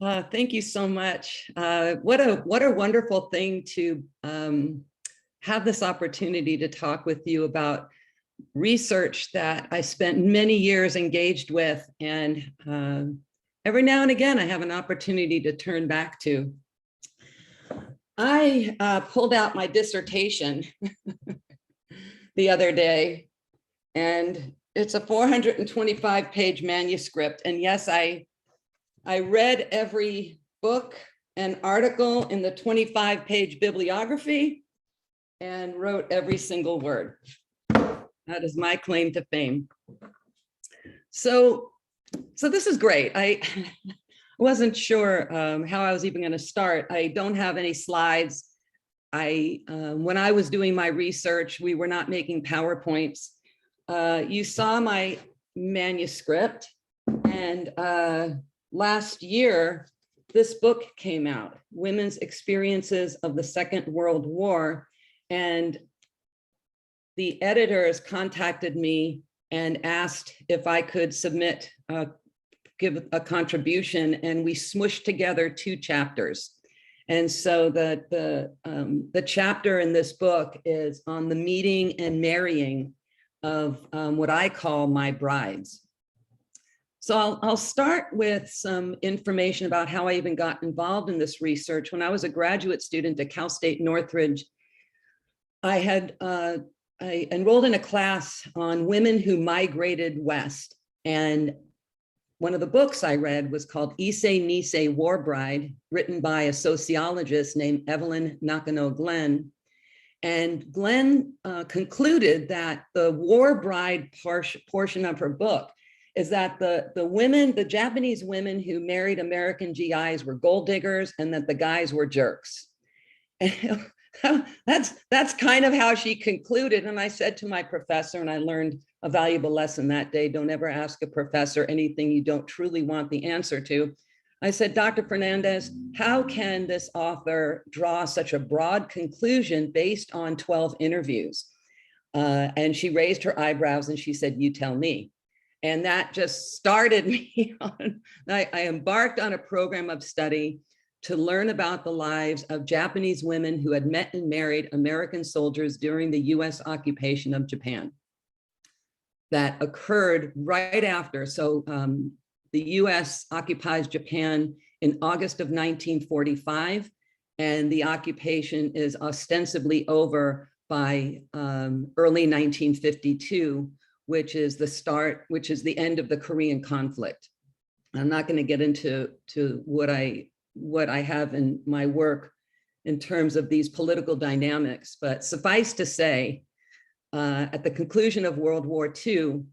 Thank you so much. What a wonderful thing to have this opportunity to talk with you about research that I spent many years engaged with, and every now and again I have an opportunity to turn back to. I pulled out my dissertation the other day, and it's a 425-page manuscript. And yes, I read every book and article in the 25-page bibliography and wrote every single word. That is my claim to fame. So this is great. I wasn't sure how I was even going to start. I don't have any slides. When I was doing my research, we were not making PowerPoints. You saw my manuscript, and last year, this book came out, Women's Experiences of the Second World War. And the editors contacted me and asked if I could submit, give a contribution, and we smushed together 2 chapters. And so the chapter in this book is on the meeting and marrying of what I call my brides. So I'll start with some information about how I even got involved in this research. When I was a graduate student at Cal State Northridge, I enrolled in a class on women who migrated west. And one of the books I read was called Issei Nisei War Bride, written by a sociologist named Evelyn Nakano Glenn. And Glenn concluded that the war bride portion of her book is that the Japanese women who married American GIs were gold diggers, and that the guys were jerks. And that's kind of how she concluded. And I said to my professor, and I learned a valuable lesson that day: don't ever ask a professor anything you don't truly want the answer to. I said, Dr. Fernandez, how can this author draw such a broad conclusion based on 12 interviews? And she raised her eyebrows and she said, you tell me. And that just started me on, I embarked on a program of study to learn about the lives of Japanese women who had met and married American soldiers during the US occupation of Japan. That occurred right after. So the US occupies Japan in August of 1945, and the occupation is ostensibly over by early 1952, which is the end of the Korean conflict. I'm not going to get into what I have in my work in terms of these political dynamics, but suffice to say, at the conclusion of World War II,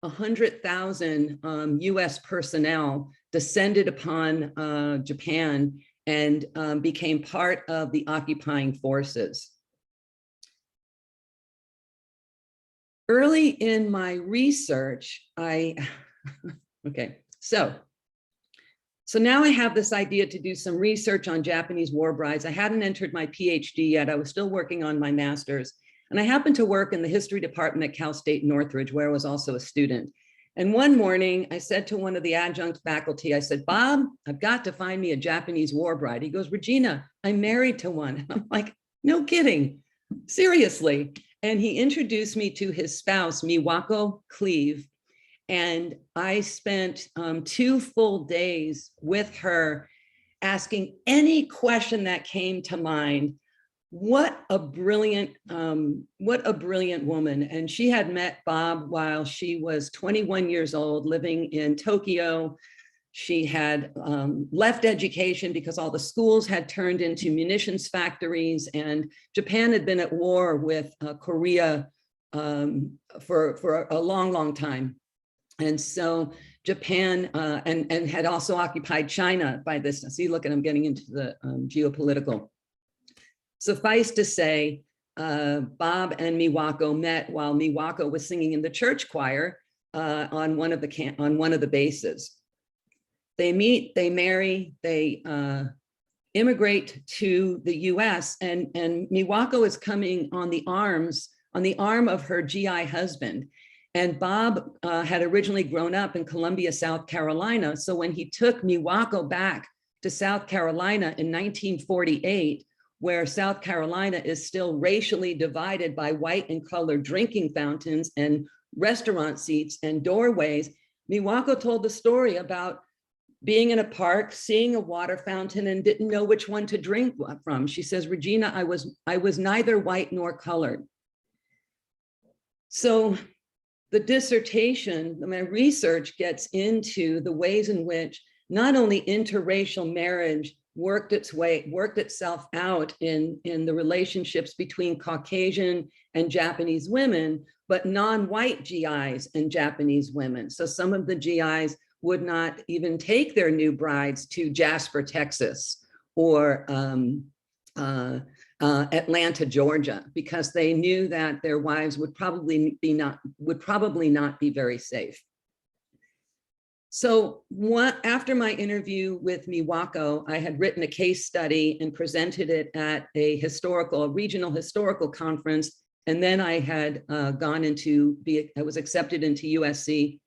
100,000 US personnel descended upon Japan and became part of the occupying forces. Early in my research, okay, so now I have this idea to do some research on Japanese war brides. I hadn't entered my PhD yet. I was still working on my master's. And I happened to work in the history department at Cal State Northridge, where I was also a student. And one morning I said to one of the adjunct faculty, I said, Bob, I've got to find me a Japanese war bride. He goes, Regina, I'm married to one. And I'm like, no kidding, seriously. And he introduced me to his spouse, Miwako Cleave. And I spent 2 full days with her, asking any question that came to mind. What a brilliant woman. And she had met Bob while she was 21 years old, living in Tokyo. She had left education because all the schools had turned into munitions factories, and Japan had been at war with Korea for a long, long time. And so Japan and had also occupied China by this. See, look, and I'm getting into the geopolitical. Suffice to say, Bob and Miwako met while Miwako was singing in the church choir on one of the bases. They meet, they marry, they immigrate to the US, and Miwako is coming on the arm of her GI husband. And Bob had originally grown up in Columbia, South Carolina. So when he took Miwako back to South Carolina in 1948, where South Carolina is still racially divided by white and colored drinking fountains and restaurant seats and doorways, Miwako told the story about being in a park, seeing a water fountain and didn't know which one to drink from. She says, Regina, I was neither white nor colored. So the dissertation, my research gets into the ways in which not only interracial marriage worked itself out in the relationships between Caucasian and Japanese women, but non-white GIs and Japanese women. So some of the GIs would not even take their new brides to Jasper, Texas, or Atlanta, Georgia, because they knew that their wives would probably not be very safe. So after my interview with Miwako, I had written a case study and presented it at a regional historical conference. And then I had I was accepted into USC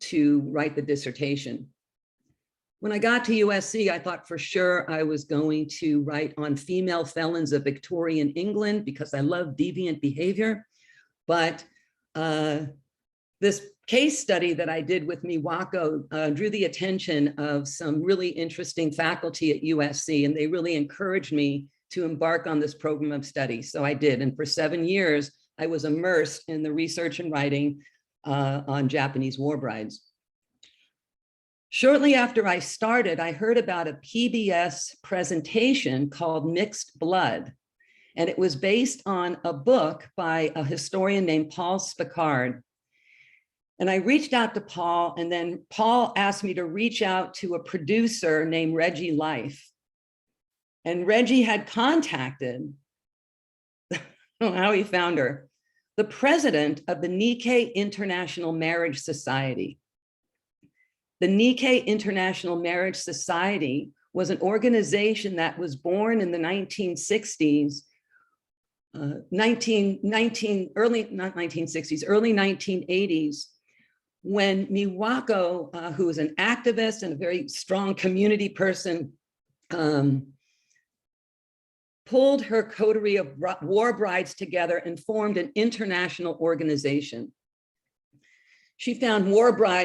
to write the dissertation. When I got to USC, I thought for sure I was going to write on female felons of Victorian England because I love deviant behavior. But this case study that I did with Miwako drew the attention of some really interesting faculty at USC, and they really encouraged me to embark on this program of study. So I did, and for 7 years, I was immersed in the research and writing on Japanese war brides. Shortly after I started, I heard about a PBS presentation called Mixed Blood, and it was based on a book by a historian named Paul Spicard. And I reached out to Paul, and then Paul asked me to reach out to a producer named Reggie Life. And Reggie had contacted, I don't know how he found her, the president of the Nikkei International Marriage Society. The Nikkei International Marriage Society was an organization that was born in the 1960s, early 1980s, when Miwako, who was an activist and a very strong community person, pulled her coterie of war brides together and formed an international organization. She found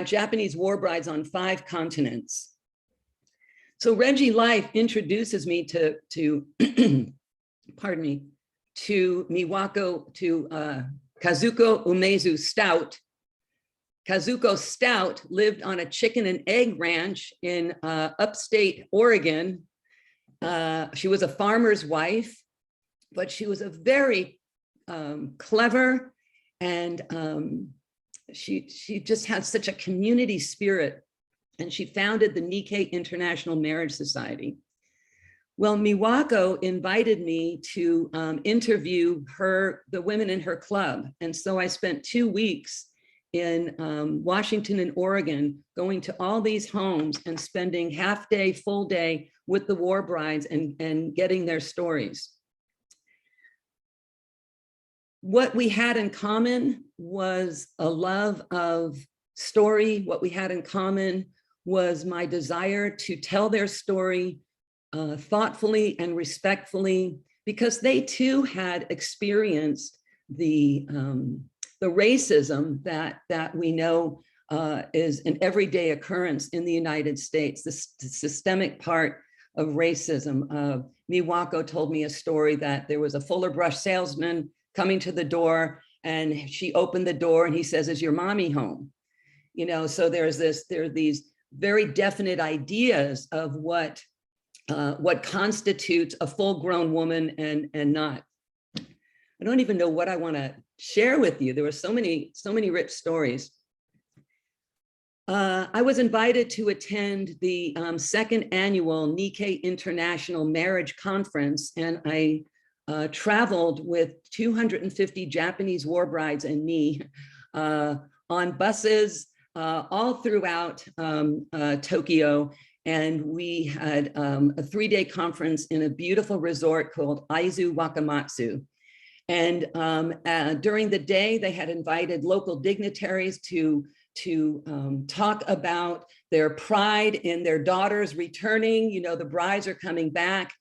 Japanese war brides on 5 continents. So Reggie Life introduces me to pardon me, to Miwako, to Kazuko Umezu Stout. Kazuko Stout lived on a chicken and egg ranch in upstate Oregon. She was a farmer's wife, but she was a very clever, and she just had such a community spirit, and she founded the Nikkei International Marriage Society. Well, Miwako invited me to interview the women in her club. And so I spent 2 weeks in Washington and Oregon, going to all these homes and spending half day, full day with the war brides and getting their stories. What we had in common was a love of story. What we had in common was my desire to tell their story thoughtfully and respectfully, because they too had experienced the racism that we know is an everyday occurrence in the United States, the systemic part of racism. Miwako told me a story that there was a Fuller Brush salesman coming to the door, and she opened the door and he says, "Is your mommy home?" You know, so there are these very definite ideas of what constitutes a full-grown woman and not. I don't even know what I want to share with you. There were so many rich stories. I was invited to attend the second annual Nikkei International Marriage Conference, and I traveled with 250 Japanese war brides and me on buses all throughout Tokyo. And we had a 3-day conference in a beautiful resort called Aizu Wakamatsu. And during the day, they had invited local dignitaries to talk about their pride in their daughters returning. You know, the brides are coming back.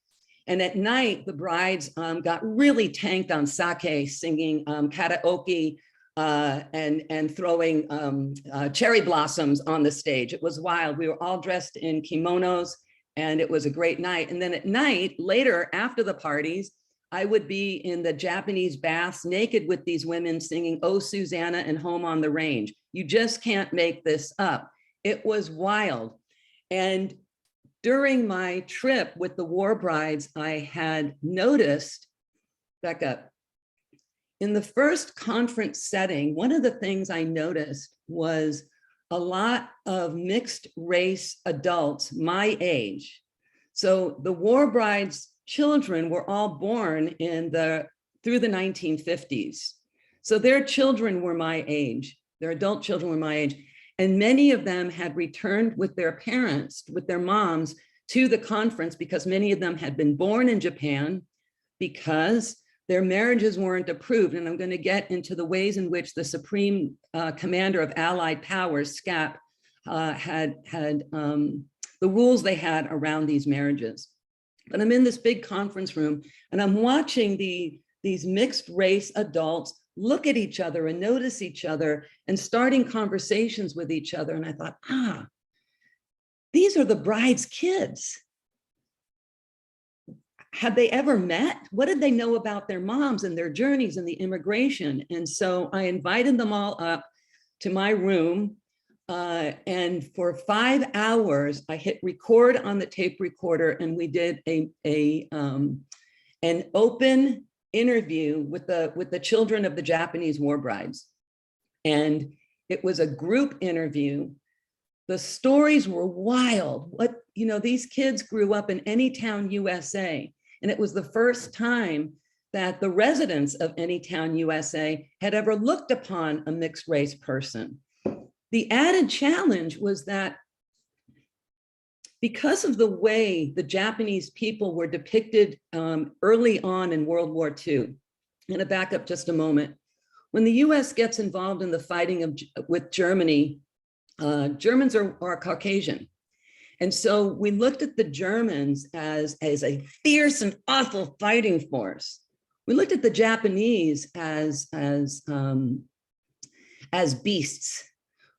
And at night, the brides got really tanked on sake, singing karaoke and throwing cherry blossoms on the stage. It was wild. We were all dressed in kimonos, and it was a great night. And then at night, later after the parties, I would be in the Japanese baths naked with these women singing "Oh, Susanna" and "Home on the Range." You just can't make this up. It was wild. And during my trip with the war brides, I had noticed, back up, in the first conference setting, one of the things I noticed was a lot of mixed race adults my age. So the war brides' children were all born through the 1950s. So their children were my age, their adult children were my age. And many of them had returned with their parents, with their moms, to the conference because many of them had been born in Japan because their marriages weren't approved. And I'm going to get into the ways in which the Supreme Commander of Allied Powers, SCAP, had the rules they had around these marriages. But I'm in this big conference room and I'm watching these mixed race adults look at each other and notice each other and starting conversations with each other. And I thought, these are the bride's kids. Had they ever met? What did they know about their moms and their journeys and the immigration? And so I invited them all up to my room. And for 5 hours, I hit record on the tape recorder, and we did an open interview with the children of the Japanese war brides. And it was a group interview. The stories were wild. These kids grew up in Anytown, USA. And it was the first time that the residents of Anytown, USA had ever looked upon a mixed race person. The added challenge was that because of the way the Japanese people were depicted early on in World War II, I'm gonna back up just a moment. When the US gets involved in the fighting with Germany, Germans are Caucasian. And so we looked at the Germans as a fierce and awful fighting force. We looked at the Japanese as beasts.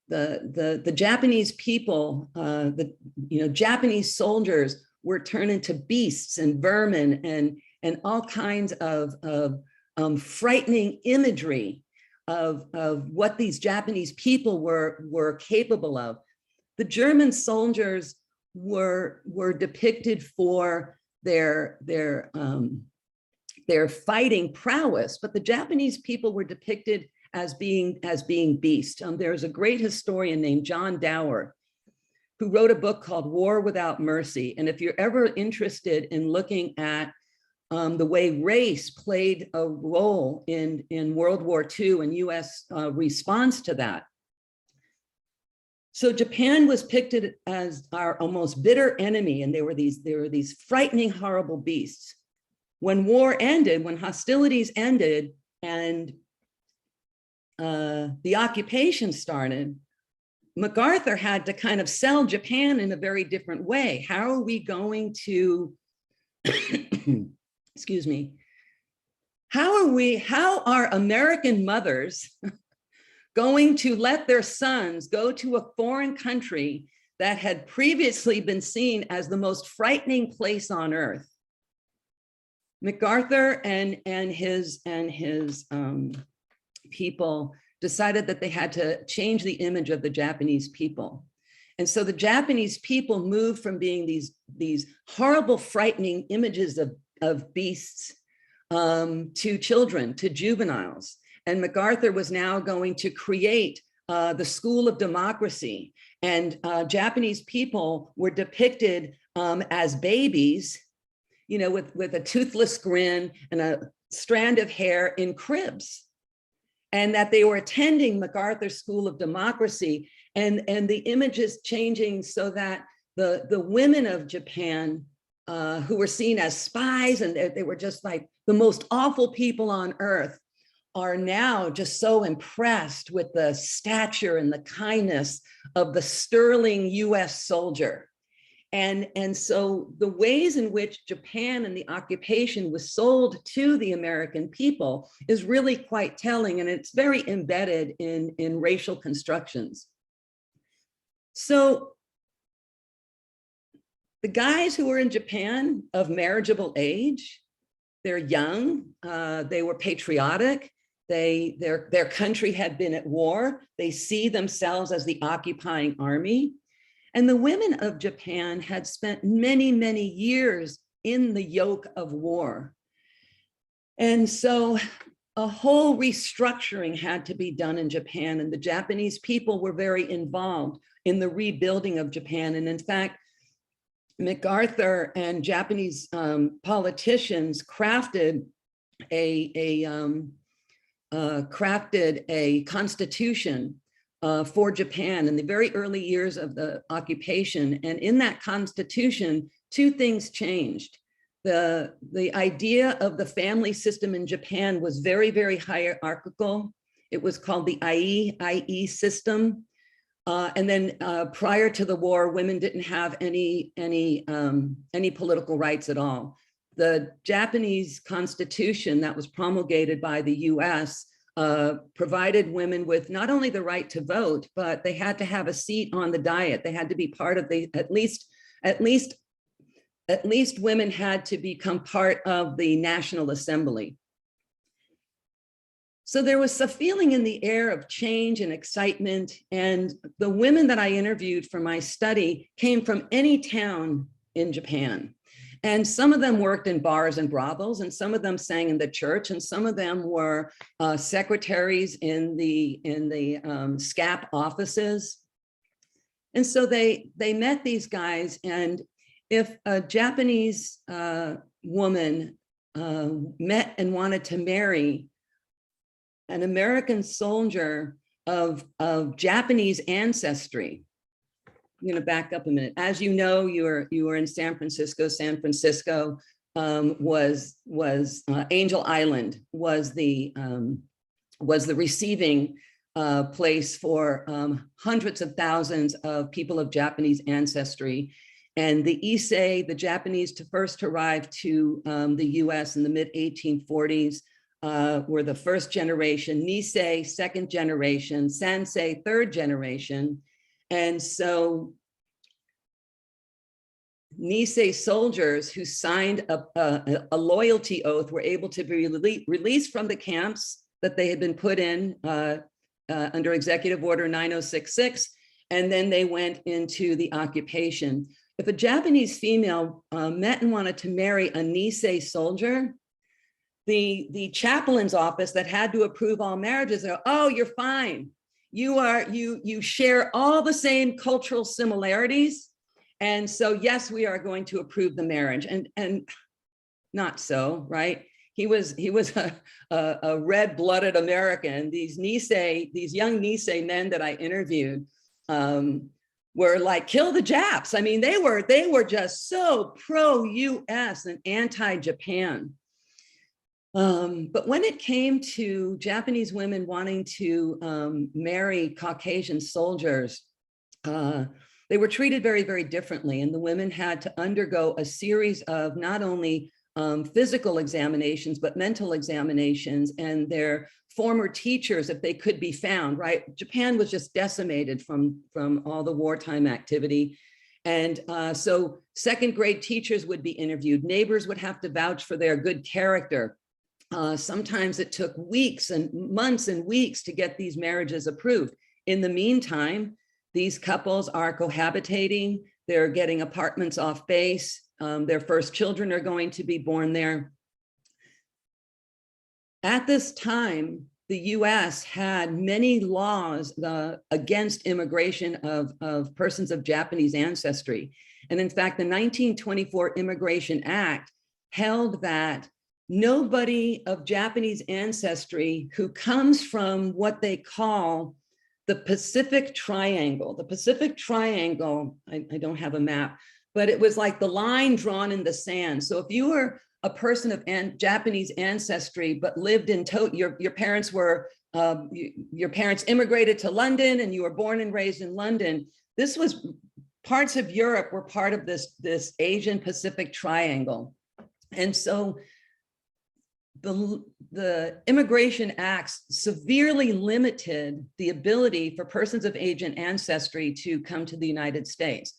The Japanese people, Japanese soldiers were turned into beasts and vermin and all kinds of frightening imagery of what these Japanese people were capable of. The German soldiers were depicted for their fighting prowess, but the Japanese people were depicted as being beasts. There's a great historian named John Dower who wrote a book called War Without Mercy. And if you're ever interested in looking at the way race played a role in World War II and US response to that. So Japan was pictured as our almost bitter enemy, and they were these frightening, horrible beasts. When war ended, when hostilities ended, and the occupation started, MacArthur had to kind of sell Japan in a very different way. How are we going to, excuse me, how are American mothers going to let their sons go to a foreign country that had previously been seen as the most frightening place on earth? MacArthur and his people decided that they had to change the image of the Japanese people. And so the Japanese people moved from being these horrible, frightening images of beasts to children, to juveniles. And MacArthur was now going to create the School of Democracy. And Japanese people were depicted as babies, with a toothless grin and a strand of hair in cribs. And that they were attending MacArthur's School of Democracy, and the images changing so that the women of Japan who were seen as spies, and they were just like the most awful people on earth, are now just so impressed with the stature and the kindness of the sterling US soldier. And so the ways in which Japan and the occupation was sold to the American people is really quite telling, and it's very embedded in racial constructions. So the guys who were in Japan of marriageable age, they're young, they were patriotic, their country had been at war, they see themselves as the occupying army. And the women of Japan had spent many, many years in the yoke of war. And so a whole restructuring had to be done in Japan, and the Japanese people were very involved in the rebuilding of Japan. And in fact, MacArthur and Japanese politicians crafted a constitution for Japan in the very early years of the occupation. And in that constitution, two things changed. The idea of the family system in Japan was very, very hierarchical. It was called the IE system. And then prior to the war, women didn't have any political rights at all. The Japanese constitution that was promulgated by the US provided women with not only the right to vote, but they had to have a seat on the diet. They had to be part of the, at least women had to become part of the National Assembly. So there was a feeling in the air of change and excitement. And the women that I interviewed for my study came from any town in Japan. And some of them worked in bars and brothels, and some of them sang in the church, and some of them were secretaries in the SCAP offices. And so they met these guys, and if a Japanese woman met and wanted to marry an American soldier of Japanese ancestry, I'm going to back up a minute. As you know, you were in San Francisco. San Francisco was Angel Island was the receiving place for hundreds of thousands of people of Japanese ancestry. And the Issei, the Japanese to first arrive to the US in the mid-1840s, were the first generation, Nisei, second generation, Sansei, third generation. And so Nisei soldiers who signed a loyalty oath were able to be released from the camps that they had been put in under Executive Order 9066, and then they went into the occupation. If a Japanese female met and wanted to marry a Nisei soldier, the chaplain's office that had to approve all marriages, oh, you're fine. You share all the same cultural similarities. And so, yes, we are going to approve the marriage, and not so, right? He was a red-blooded American. These young Nisei men that I interviewed were like, kill the Japs. I mean, they were just so pro-US and anti-Japan. But when it came to Japanese women wanting to marry Caucasian soldiers, they were treated very, very differently. And the women had to undergo a series of not only physical examinations, but mental examinations, and their former teachers, if they could be found, right? Japan was just decimated from all the wartime activity. And so second grade teachers would be interviewed. Neighbors would have to vouch for their good character. Sometimes it took weeks and months and weeks to get these marriages approved. In the meantime, these couples are cohabitating, they're getting apartments off base, their first children are going to be born there. At this time, the US had many laws against immigration of persons of Japanese ancestry. And in fact, the 1924 Immigration Act held that nobody of Japanese ancestry who comes from what they call the Pacific Triangle. The Pacific Triangle, I don't have a map, but it was like the line drawn in the sand. So if you were a person of Japanese ancestry, but lived in your parents were, your parents immigrated to London and you were born and raised in London, this was, parts of Europe were part of this Asian Pacific triangle. And so the Immigration Acts severely limited the ability for persons of Asian ancestry to come to the United States.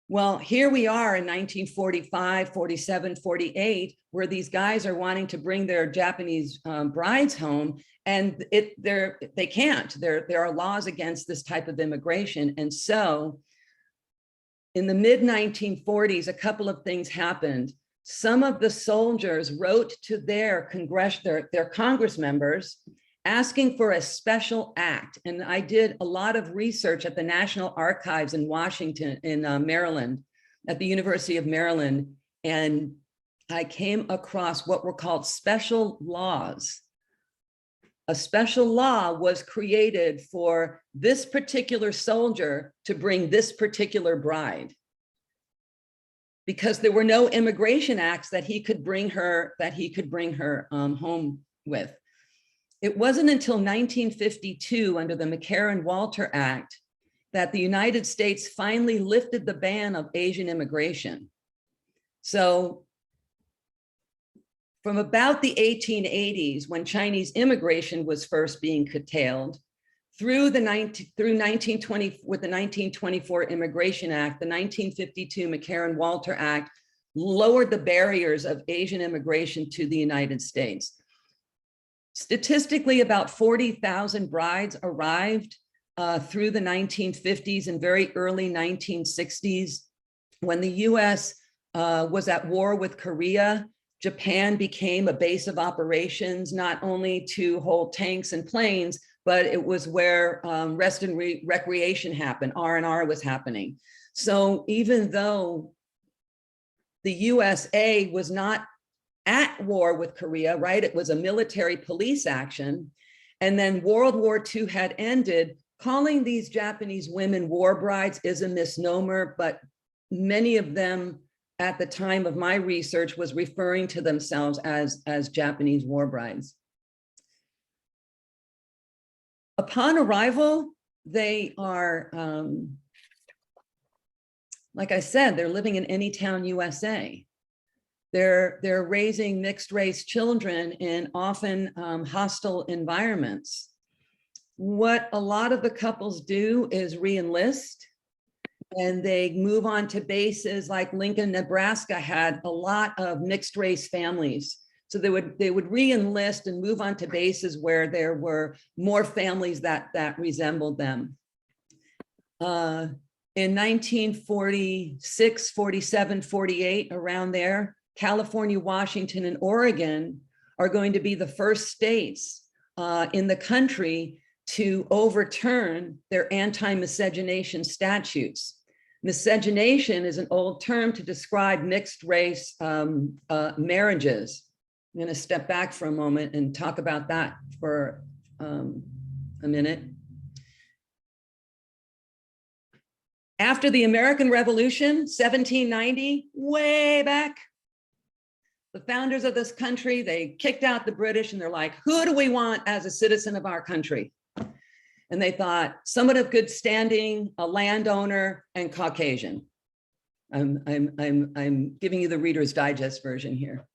Well, here we are in 1945, 47, 48, where these guys are wanting to bring their Japanese brides home, and they can't. There are laws against this type of immigration. And so in the mid-1940s, a couple of things happened. Some of the soldiers wrote to their Congress members asking for a special act. And I did a lot of research at the National Archives in Washington, in Maryland, at the University of Maryland. And I came across what were called special laws. A special law was created for this particular soldier to bring this particular bride, because there were no immigration acts that he could bring her home with. It wasn't until 1952, under the McCarran-Walter Act, that the United States finally lifted the ban of Asian immigration. So from about the 1880s, when Chinese immigration was first being curtailed, through 1920, with the 1924 Immigration Act, the 1952 McCarran-Walter Act lowered the barriers of Asian immigration to the United States. Statistically, about 40,000 brides arrived through the 1950s and very early 1960s. When the US was at war with Korea, Japan became a base of operations, not only to hold tanks and planes, but it was where rest and recreation happened, R&R was happening. So even though the USA was not at war with Korea, right? It was a military police action. And then World War II had ended. Calling these Japanese women war brides is a misnomer, but many of them at the time of my research was referring to themselves as Japanese war brides. Upon arrival, they are, like I said, they're living in any town USA. They're raising mixed race children in often hostile environments. What a lot of the couples do is re-enlist, and they move on to bases like Lincoln, Nebraska had a lot of mixed race families. So they would re-enlist and move on to bases where there were more families that resembled them. In 1946, 47, 48, around there, California, Washington, and Oregon are going to be the first states in the country to overturn their anti-miscegenation statutes. Miscegenation is an old term to describe mixed race marriages. I'm going to step back for a moment and talk about that for a minute. After the American Revolution, 1790, way back, the founders of this country, they kicked out the British and they're like, who do we want as a citizen of our country? And they thought, someone of good standing, a landowner, and Caucasian. I'm giving you the Reader's Digest version here.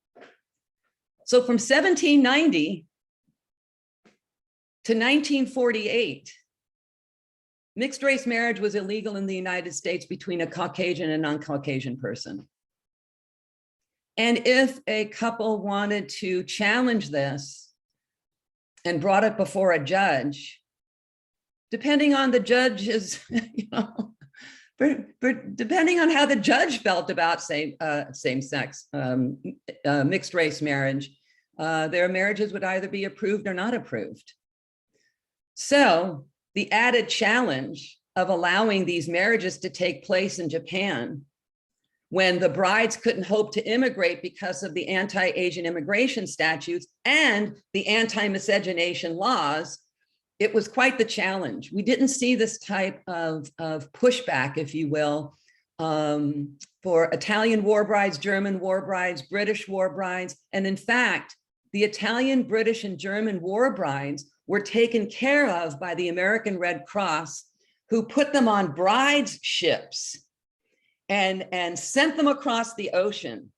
So from 1790 to 1948, mixed race marriage was illegal in the United States between a Caucasian and non-Caucasian person. And if a couple wanted to challenge this and brought it before a judge, depending on the judge's, depending on how the judge felt about same-sex mixed race marriage, their marriages would either be approved or not approved. So the added challenge of allowing these marriages to take place in Japan, when the brides couldn't hope to immigrate because of the anti-Asian immigration statutes and the anti-miscegenation laws, it was quite the challenge. We didn't see this type of pushback, if you will, for Italian war brides, German war brides, British war brides. And in fact, the Italian, British, and German war brides were taken care of by the American Red Cross, who put them on brides' ships and sent them across the ocean.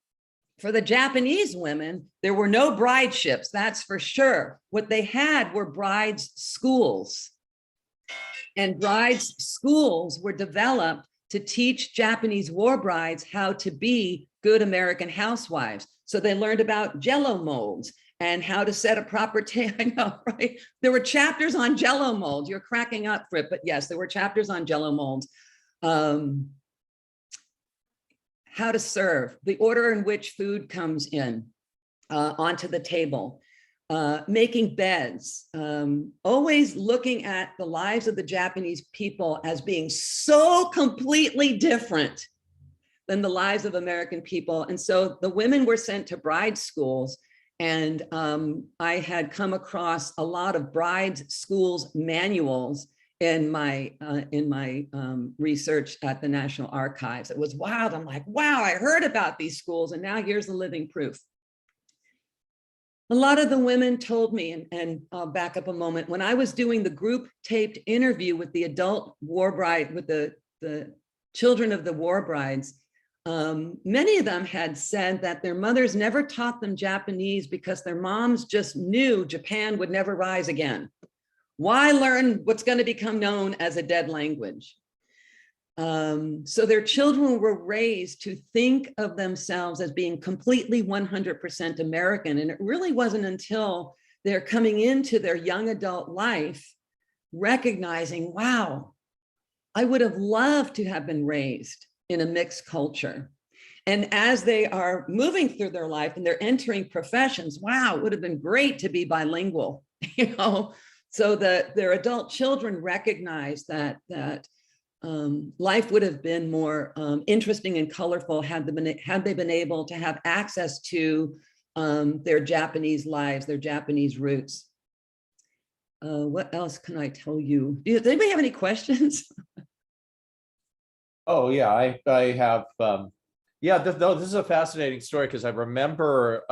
For the Japanese women, there were no bride ships, that's for sure. What they had were brides' schools. And brides' schools were developed to teach Japanese war brides how to be good American housewives. So they learned about Jello molds and how to set a proper table. I know, right? There were chapters on Jello molds. You're cracking up, Fripp, but yes, there were chapters on Jello molds. How to serve, the order in which food comes in onto the table, making beds, always looking at the lives of the Japanese people as being so completely different than the lives of American people. And so the women were sent to bride schools, and I had come across a lot of bride schools manuals in my research at the National Archives. It was wild. I'm like, wow, I heard about these schools, and now here's the living proof. A lot of the women told me, and I'll back up a moment, when I was doing the group taped interview with the adult war bride, with the children of the war brides, many of them had said that their mothers never taught them Japanese because their moms just knew Japan would never rise again. Why learn what's going to become known as a dead language? So their children were raised to think of themselves as being completely 100% American. And it really wasn't until they're coming into their young adult life, recognizing, wow, I would have loved to have been raised in a mixed culture. And as they are moving through their life and they're entering professions, wow, it would have been great to be bilingual, you know? So that their adult children recognize that life would have been more interesting and colorful had they been able to have access to their Japanese lives, their Japanese roots. What else can I tell you? Does anybody have any questions? Oh yeah, I have. Yeah, this is a fascinating story because I remember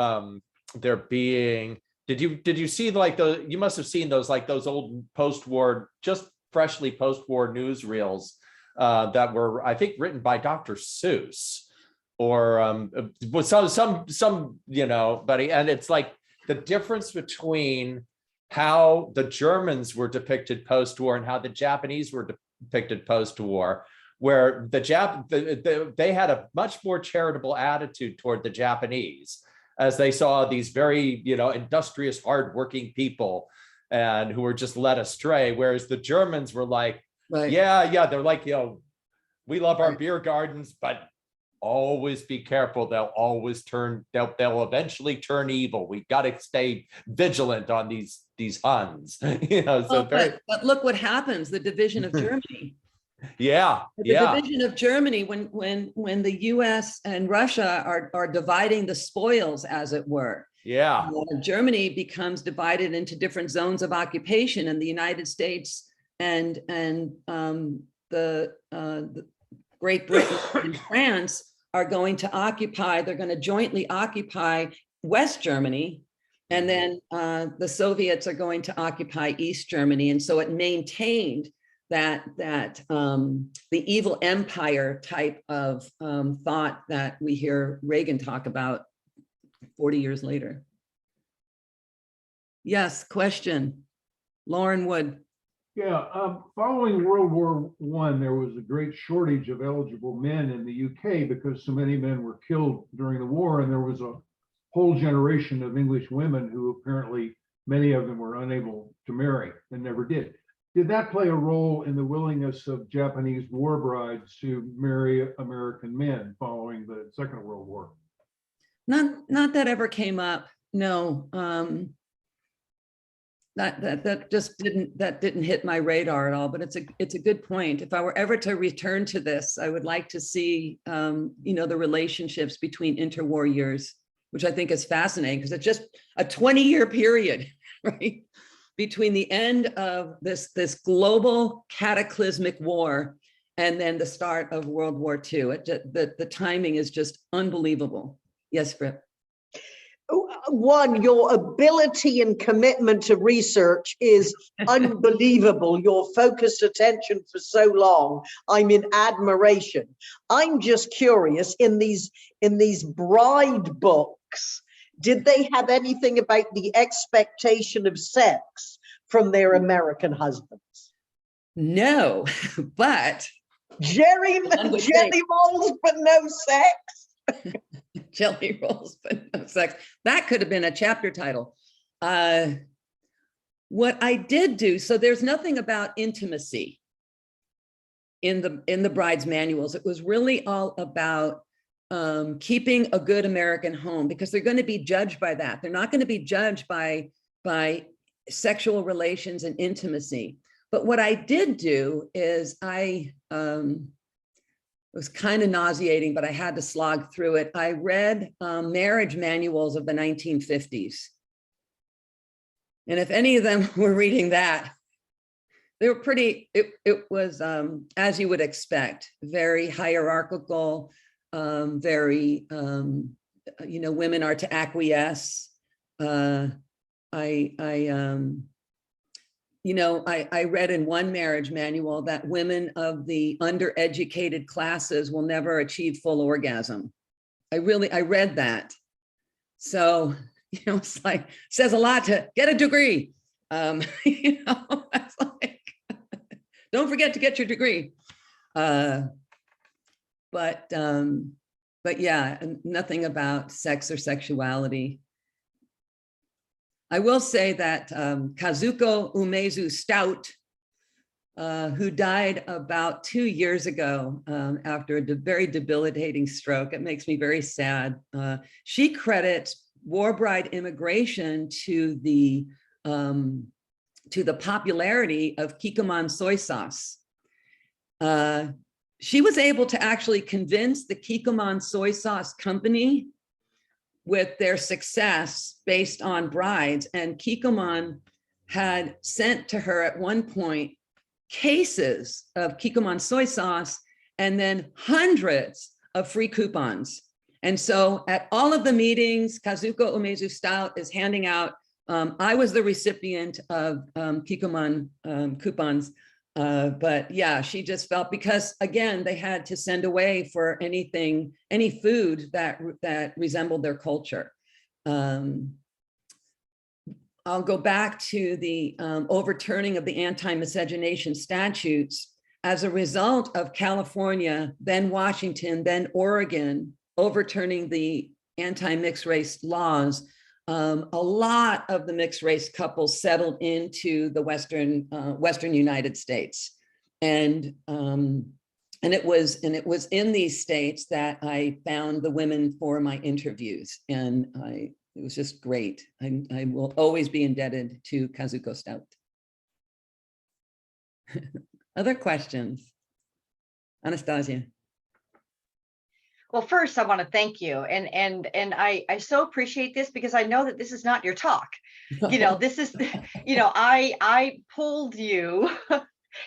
there being. Did you see like those? You must have seen those old post-war, just freshly post-war newsreels that were, I think, written by Dr. Seuss or some you know, buddy. And it's like the difference between how the Germans were depicted post-war and how the Japanese were depicted post-war, where they had a much more charitable attitude toward the Japanese, as they saw these very, you know, industrious, hardworking people and who were just led astray. Whereas the Germans were like, right. yeah, they're like, you know, we love our beer gardens, but always be careful. They'll eventually turn evil. We got to stay vigilant on these Huns, you know. So but look what happens, the division of Germany. Yeah, the division of Germany, when the US and Russia are dividing the spoils, as it were. Yeah. Germany becomes divided into different zones of occupation, and the United States and the Great Britain and France are going to occupy, they're going to jointly occupy West Germany, and then the Soviets are going to occupy East Germany. And so it maintained that the evil empire type of thought that we hear Reagan talk about 40 years later. Yes, question. Lauren Wood. Yeah, following World War I, there was a great shortage of eligible men in the UK because so many men were killed during the war, and there was a whole generation of English women who apparently, many of them were unable to marry and never did. Did that play a role in the willingness of Japanese war brides to marry American men following the Second World War? Not that ever came up. No, that just didn't hit my radar at all. But it's a good point. If I were ever to return to this, I would like to see you know, the relationships between interwar years, which I think is fascinating because it's just a 20-year period, right? Between the end of this global cataclysmic war and then the start of World War II. The timing is just unbelievable. Yes, Fripp. One, your ability and commitment to research is unbelievable. Your focused attention for so long, I'm in admiration. I'm just curious, in these bride books, did they have anything about the expectation of sex from their American husbands? No, but Jelly rolls, but no sex. Jelly rolls, but no sex. That could have been a chapter title. What I did do, so there's nothing about intimacy in the bride's manuals. It was really all about keeping a good American home, because they're going to be judged by that. They're not going to be judged by sexual relations and intimacy. But what I did do is it was kind of nauseating, but I had to slog through it. I read marriage manuals of the 1950s. And if any of them were reading that, they were pretty, it was, as you would expect, very hierarchical, very, women are to acquiesce. I read in one marriage manual that women of the undereducated classes will never achieve full orgasm. I read that. So, it's like, says a lot to get a degree. That's like, don't forget to get your degree. But yeah, nothing about sex or sexuality. I will say that Kazuko Umezu Stout, who died about 2 years ago after a very debilitating stroke, it makes me very sad. She credits war bride immigration to the popularity of Kikkoman soy sauce. She was able to actually convince the Kikkoman soy sauce company with their success based on brides, and Kikkoman had sent to her at one point cases of Kikkoman soy sauce and then hundreds of free coupons. And so at all of the meetings, Kazuko Umezu Stout is handing out, I was the recipient of Kikkoman coupons, but yeah, she just felt, because again, they had to send away for any food that resembled their culture. I'll go back to the overturning of the anti-miscegenation statutes as a result of California, then Washington, then Oregon, overturning the anti-mixed race laws. A lot of the mixed race couples settled into the Western United States. And it was in these states that I found the women for my interviews. And it was just great. I will always be indebted to Kazuko Stout. Other questions? Anastasia. Well, first, I want to thank you. And I so appreciate this, because I know that this is not your talk. This is, I pulled you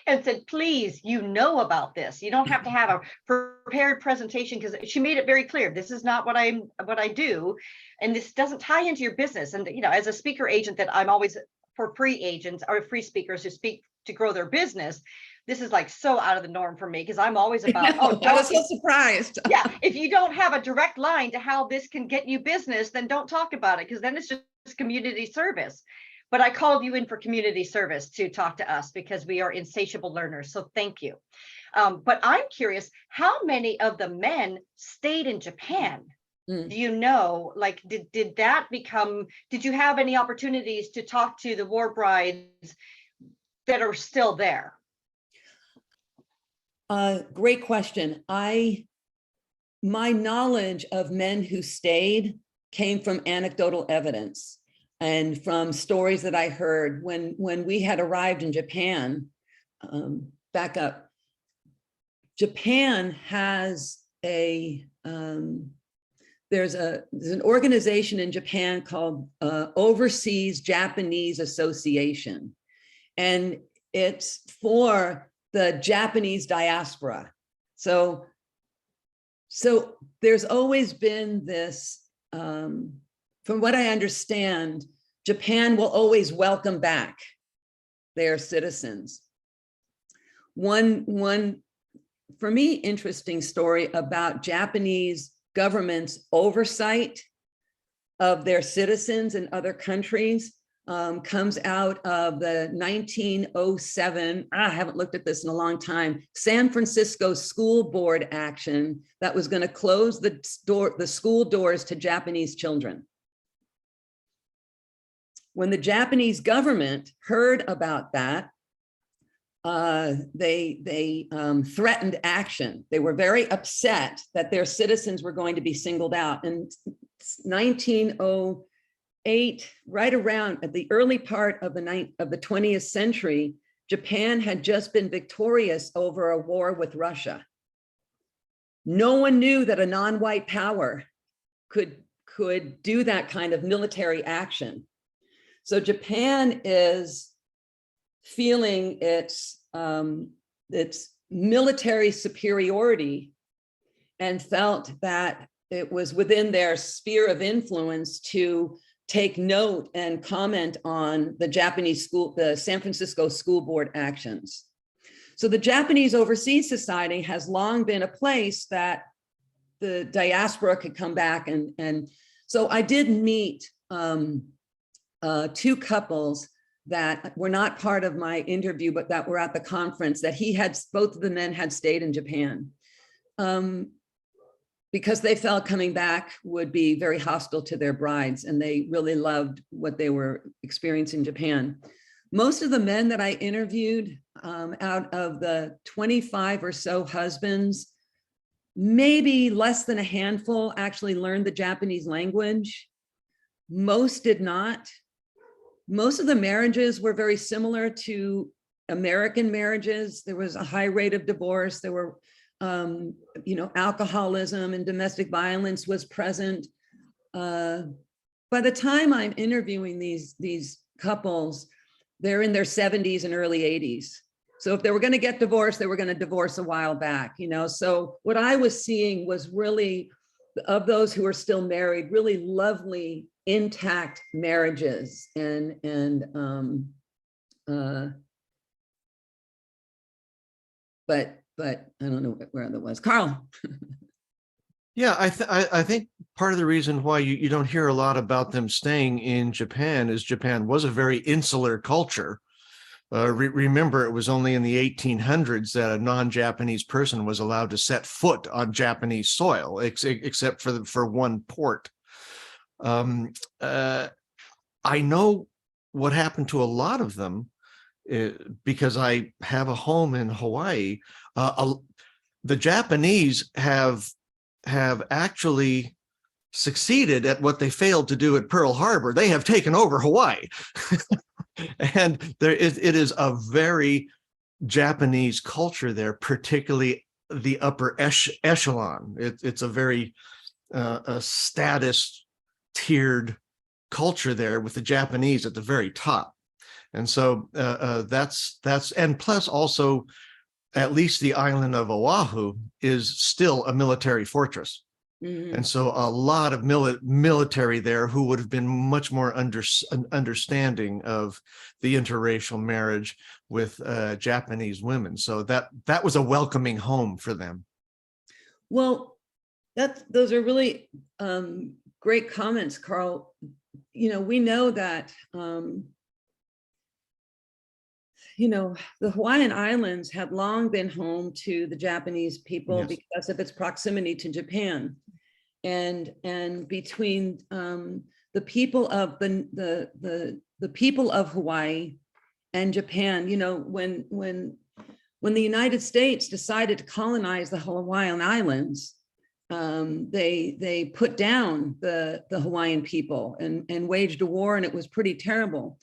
and said, please, about this. You don't have to have a prepared presentation, because she made it very clear. This is not what I do. And this doesn't tie into your business. And, as a speaker agent, that I'm always for free agents or free speakers who speak to grow their business. This is like so out of the norm for me, because I'm always about, I was so surprised. Yeah, if you don't have a direct line to how this can get you business, then don't talk about it, because then it's just community service. But I called you in for community service to talk to us, because we are insatiable learners. So thank you. But I'm curious, how many of the men stayed in Japan? Do you know, like, did you have any opportunities to talk to the war brides that are still there? Great question. My knowledge of men who stayed came from anecdotal evidence and from stories that I heard when we had arrived in Japan. Back up. Japan has there's an organization in Japan called Overseas Japanese Association, and it's for the Japanese diaspora. So there's always been this, from what I understand, Japan will always welcome back their citizens. One for me, interesting story about Japanese government's oversight of their citizens in other countries comes out of the 1907, I haven't looked at this in a long time, San Francisco school board action that was going to close the school doors to Japanese children. When the Japanese government heard about that, they threatened action. They were very upset that their citizens were going to be singled out. In 1908, right around at the early part of the 20th century, Japan had just been victorious over a war with Russia. No one knew that a non-white power could do that kind of military action. So Japan is feeling its military superiority and felt that it was within their sphere of influence to take note and comment on the San Francisco school board actions. So the Japanese Overseas Society has long been a place that the diaspora could come back. And so I did meet two couples that were not part of my interview, but that were at the conference, that both of the men had stayed in Japan because they felt coming back would be very hostile to their brides, and they really loved what they were experiencing in Japan. Most of the men that I interviewed, out of the 25 or so husbands, maybe less than a handful actually learned the Japanese language. Most did not. Most of the marriages were very similar to American marriages. There was a high rate of divorce. There were, alcoholism and domestic violence was present. By the time I'm interviewing these couples, they're in their 70s and early 80s. So if they were going to get divorced, they were going to divorce a while back, So what I was seeing was really, of those who are still married, really lovely, intact marriages but I don't know where that was. Carl. Yeah, I think part of the reason why you don't hear a lot about them staying in Japan is Japan was a very insular culture. Remember, it was only in the 1800s that a non-Japanese person was allowed to set foot on Japanese soil, except for one port. I know what happened to a lot of them because I have a home in Hawaii. The Japanese have actually succeeded at what they failed to do at Pearl Harbor. They have taken over Hawaii. And it is a very Japanese culture there, particularly the upper echelon. It's a very a status tiered culture there, with the Japanese at the very top. And so that's and plus also, at least the island of Oahu is still a military fortress. Mm-hmm. And so a lot of military there who would have been much more understanding of the interracial marriage with Japanese women. So that was a welcoming home for them. Well, those are really great comments, Carl. We know that, the Hawaiian Islands have long been home to the Japanese people. Yes. Because of its proximity to Japan. And between the people of the people of Hawaii and Japan, when the United States decided to colonize the Hawaiian Islands, they put down the Hawaiian people and waged a war, and it was pretty terrible.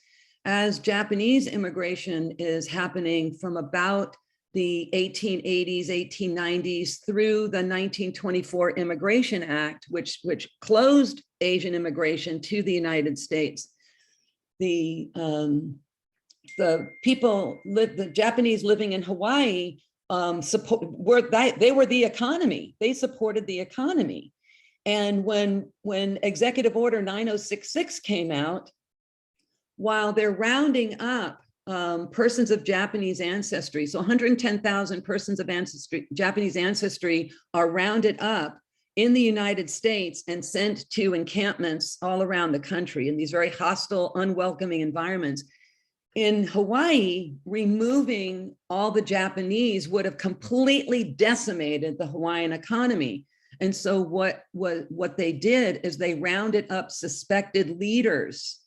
As Japanese immigration is happening from about the 1880s, 1890s through the 1924 Immigration Act, which closed Asian immigration to the United States, the the Japanese living in Hawaii they were the economy. They supported the economy. And when Executive Order 9066 came out, while they're rounding up persons of Japanese ancestry, so 110,000 persons of Japanese ancestry are rounded up in the United States and sent to encampments all around the country in these very hostile, unwelcoming environments. In Hawaii, removing all the Japanese would have completely decimated the Hawaiian economy. And so what they did is they rounded up suspected leaders.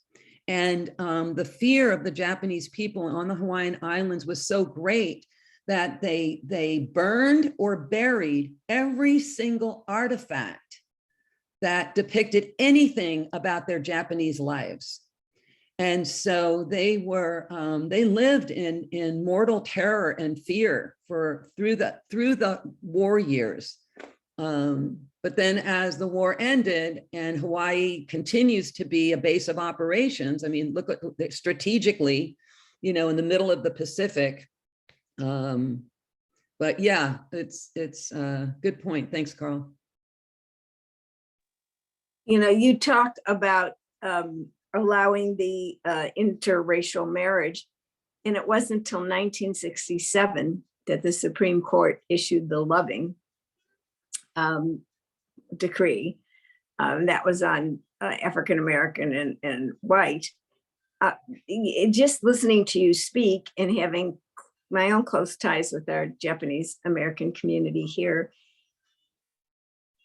And the fear of the Japanese people on the Hawaiian Islands was so great that they burned or buried every single artifact that depicted anything about their Japanese lives. And so they lived in mortal terror and fear through the war years. But then as the war ended and Hawaii continues to be a base of operations, I mean, look at strategically, in the middle of the Pacific. But yeah, it's a good point. Thanks, Carl. You talked about allowing the interracial marriage, and it wasn't until 1967 that the Supreme Court issued the Loving decree that was on African American and white. Just listening to you speak and having my own close ties with our Japanese American community here,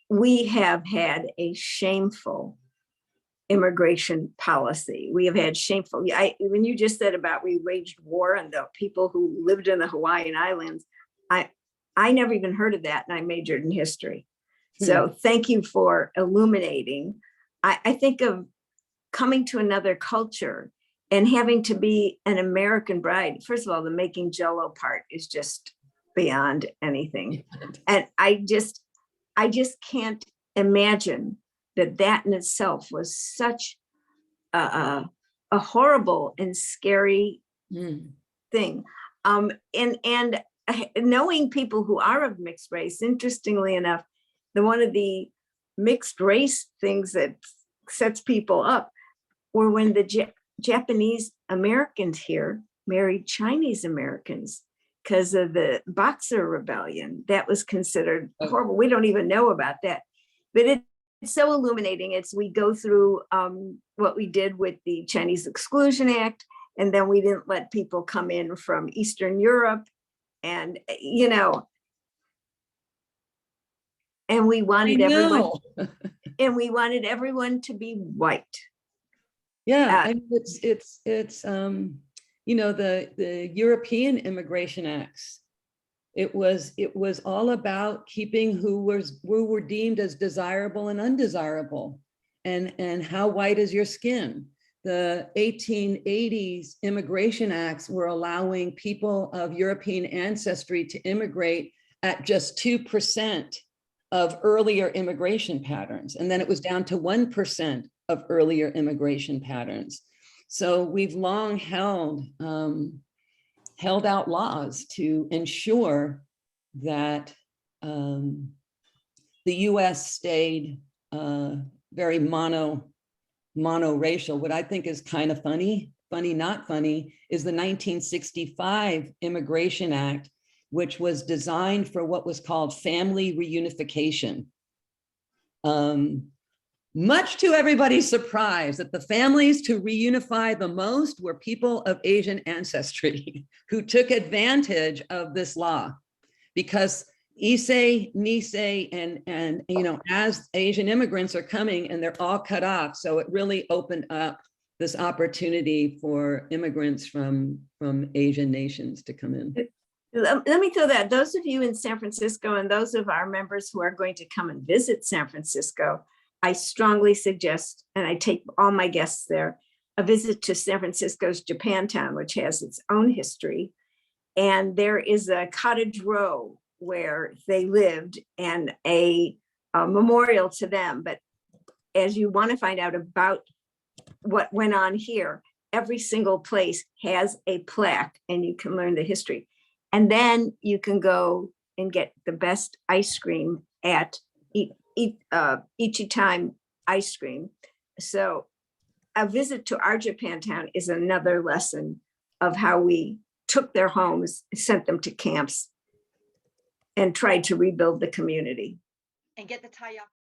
we have had a shameful immigration policy. We have had shameful, when you just said about we waged war on the people who lived in the Hawaiian Islands, I never even heard of that, and I majored in history. So thank you for illuminating. I think of coming to another culture and having to be an American bride. First of all, the making Jell-O part is just beyond anything. And I just can't imagine that in itself was such a horrible and scary thing. And knowing people who are of mixed race, interestingly enough, one of the mixed race things that sets people up were when the Japanese Americans here married Chinese Americans because of the Boxer Rebellion. That was considered horrible. We don't even know about that, but it's so illuminating. We go through what we did with the Chinese Exclusion Act, and then we didn't let people come in from Eastern Europe, and and we wanted everyone to be white. Yeah, I mean, it's the European Immigration Acts. It was all about keeping who were deemed as desirable and undesirable, and how white is your skin. The 1880s Immigration Acts were allowing people of European ancestry to immigrate at just 2% of earlier immigration patterns. And then it was down to 1% of earlier immigration patterns. So we've long held out laws to ensure that the US stayed very monoracial. What I think is kind of funny, not funny, is the 1965 Immigration Act, which was designed for what was called family reunification. Much to everybody's surprise, that the families to reunify the most were people of Asian ancestry who took advantage of this law, because Issei, Nisei, and as Asian immigrants are coming and they're all cut off, so it really opened up this opportunity for immigrants from Asian nations to come in. Let me throw that. Those of you in San Francisco and those of our members who are going to come and visit San Francisco, I strongly suggest, and I take all my guests there, a visit to San Francisco's Japantown, which has its own history. And there is a cottage row where they lived and a memorial to them. But as you want to find out about what went on here, every single place has a plaque and you can learn the history. And then you can go and get the best ice cream at Ichitime Ice Cream. So a visit to our Japantown is another lesson of how we took their homes, sent them to camps, and tried to rebuild the community. And get the taiyaki.